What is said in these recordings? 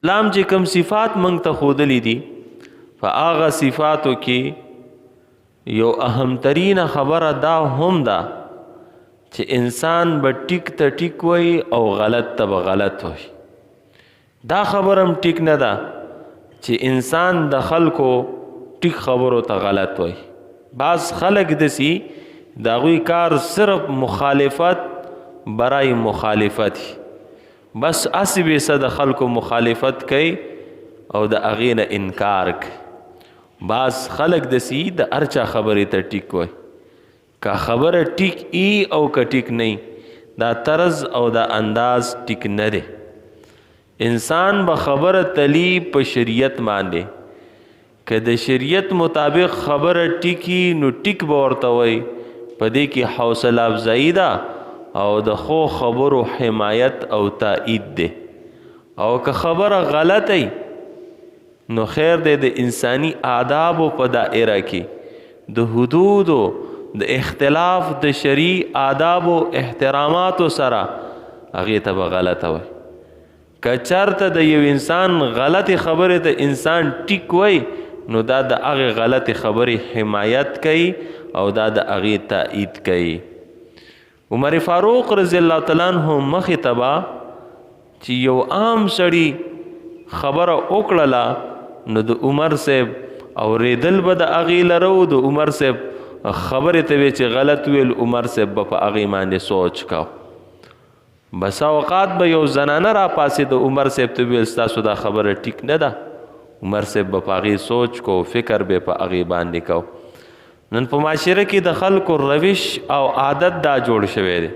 اسلام چې کوم صفات موږ ته ښودلي دي په هغه صفاتو کې یو اهمترینه خبره دا هم ده چې انسان به ټیک ته ټیک وي او غلط ته به غلط وي. دا خبره هم ټیک نه ده چې انسان د خلکو ټیک خبرو ته غلط وي. بعض خلک دسي د هغوی کار صرف مخالفت برای مخالفت بس اسی به صد خلکو مخالفت کوي او د هغې نه انکار کوي. بعض خلک دسي د هر چا خبرې ته ټیک وي، که خبره ټیک ای او که ټیک نه دا طرز او دا انداز ټیک نه دی. انسان به خبره تلی په شریعت باندې، که د شریعت مطابق خبره ټیکی نو ټیک به ورته وایي، په دې کې حوصله افزایی ده او د خو خبرو حمایت او تایید دی. او که خبره غلطی نو خیر دی د انسانی آدابو په دائره کې د حدودو د اختلاف د شرعي آدابو احتراماتو سره هغې ته به غلطه وای. که چرته د یو انسان غلطی خبرې ته انسان ټیک وای نو دا د هغې غلطی خبرې حمایت کوي او دا د هغې تایید کوي. عمر فاروق رضی الله تعالی عنہ مخې ته به چې یو عام سړي خبره وکړله نو د عمر صاحب اورېدل به د هغې لره و، د عمر صاحب خبرې ته وی چې غلط ویل عمر صاحب به په هغې باندې سوچ کو. بسا اوقات به یو زنانه را پاسې د عمر صاحب ته ویل ستاسو دا خبره ټیک نه ده، عمر صاحب به په هغې سوچ کو، فکر به په هغې باندې کو. نن په معاشره کې د خلکو روش او عادت دا جوړ شوی دی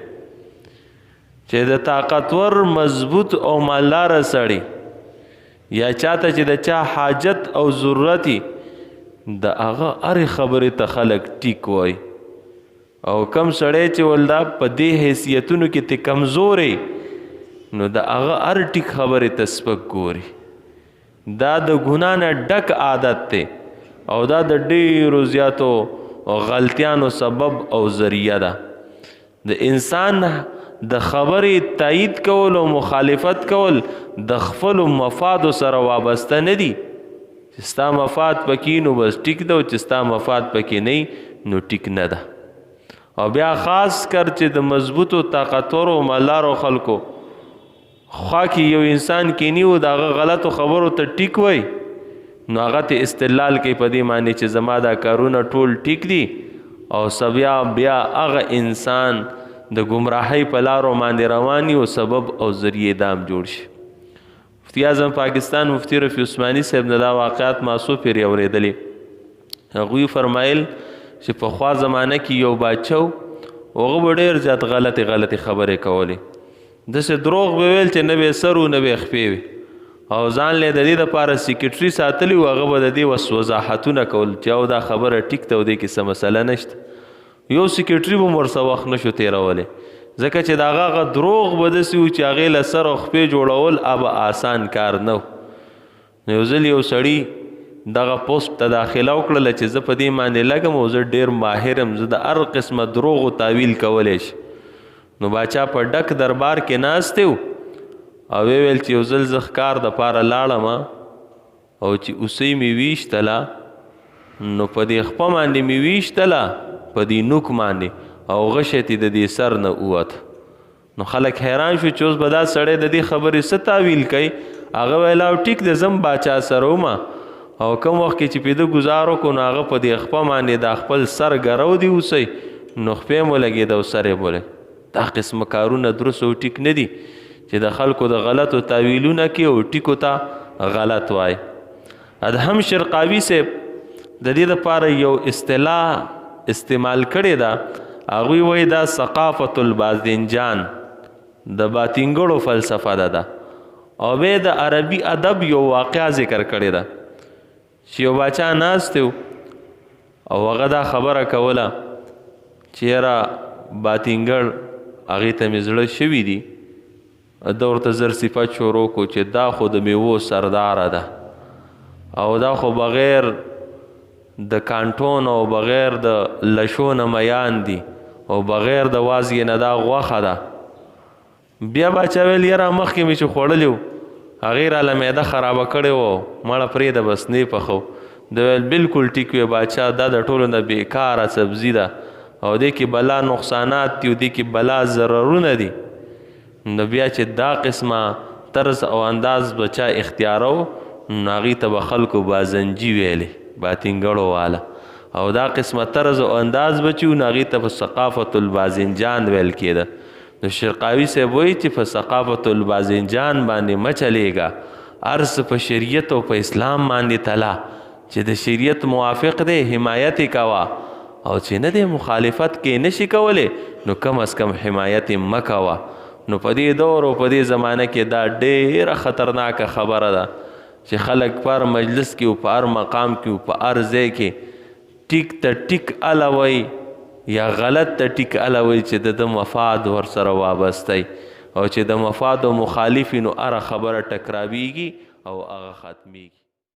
چې د طاقتور مضبوط او مالداره سړي یا چاته چې د چا حاجت او ضرورتي د هغه هرې خبرې ته خلک ټیک وایي، او کم سړی چې ولدا په دې حیثیتونو کې ته کمزورې نو د هغه هر ټیک خبرې ته سپک ګوري. دا د ګناه نه ډک عادت دی او دا د ډېرو زیاتو غلطیانو سبب او ذریعه ده. د انسان د خبرې تایید کول او مخالفت کول د خپلو مفادو سره وابسته نه دي چې ستا مفاد پکې نو بس ټیک ده، او چې ستا مفاد پکې نه نو ټیک نه ده. او بیا خاص کر چې د مضبوطو طاقتورو مالدارو خلکو خوا کې یو انسان کینی و د هغه غلطو خبرو ته ټیک وای نو هغه ته استدلال کوي په دې معنی چې زما دا کارونه ټول ټیک دي، او بیا هغه انسان د گمراهۍ په لارو باندې رواني او سبب او ذریعه دام جوړ شي. مفتی اعظم پاکستان مفتی رفیع عثماني صاحب نه دا واقعات ما څو پېرې اورېدلې. هغوی فرمایل چې پخوا زمانه کې یو باچه و، هغه به ډېر زیات غلطې خبرې کولې، داسې دروغ به ویل چې نه به سر و نه به خپې وي، او ځان له د دې دپاره سیکرټري ساتلی و، هغه به د دې وضاحتونه کول چې او دا خبره ټیک ته او دې کې څه مسله نشته. یو سیکرټري به ورسه وخت نشو تېرولی ځکه چې د هغه دروغ به داسې و چې هغې له سر او خپې جوړول به آسان کار نه و. نو یو ځل یو سړي دغه پوسټ ته داخله وکړله چې زه په دې باندې لګم او زه ډېر ماهر یم، زه د هر قسمه دروغو تعویل کولی شي. نو باچا په ډک دربار کې ناست و او ویل چې یو ځل زه ښکار دپاره لاړم او چې اوسۍ مې ویشتله نو په دې خپه باندې مې ویشتله په دې نوک باندې او غشی تې د دې سر نه ووت. نو خلک حیران شو چې اوس به دا سړی د دې خبرې څه تعویل کوي. هغه ویل او ټیک د زم باچا سره ومه او کوم وخت کې چې پیده ګزار وکړو نو هغه په دې خپه باندې دا خپل سر ګرو دی اوسۍ نو خپې مو لګېده او سر یې بولې. دا قسمه کارونه درست او ټیک نه دي چې د خلکو د غلطو تعویلونه کې او ټیکو ته غلط وای. ادهم شرقاوي صاحب د دې دپاره یو اصطلاح استعمال کړې ده، هغوی وایي دا ثقافت الباذنجان د باطنګړو فلسفه ده او بیا د عربي ادب یو واقعه ذکر کړې ده چې یو باچا ناست و او هغه دا خبره کوله چې یاره باطنګړ هغې ته مې زړه شوي دي، ده ورته زر صفت شروع کو چې دا خو د میوو سرداره ده او دا خو بغیر د کانټون او بغیر د لشو نه میان دي او بغیر د وازګې نه دا غوښه ده. بیا باچا ویل یاره مخکې مې چې خوړلی و هغې راله معده خرابه کړې وه مړه پرېږده بس نه پخو د ویل بالکل ټیک وی باچا دا د ټولو نه بېکاره سبزي ده او دې کې بلا نقصانات دي او دې کې بلا ضررونه دي نو بیا چې دا قسمه طرز او انداز بچا اختیارو نو هغې ته به خلکو بازنجي ویلې باطنګړو والا او دا قسمه طرز او انداز بچي نو هغې ته په ثقافت البازنجان ویل کېده نو شرقاوي صاحب وایي چې په ثقافت البازنجان باندې مه چلیږه هر څه په شریعت او په اسلام باندې تله چې د شریعت موافق دی حمایت یې کوه او چې نه دی مخالفت کې نشي کولی نو کم از کم حمایت یې مه کوه نو په دې دور او په دې زمانه کې دا ډېره خطرناکه خبره ده چې خلک په هر مجلس کې او په هر مقام کې او په هر ځای کې ټیک ته ټیک الوي یا غلط ته ټیک الوي چې د مفاد ورسره وابسته او چې د مفاد او مخالفینو هره خبره ټکراویږي او هغه ختمیږي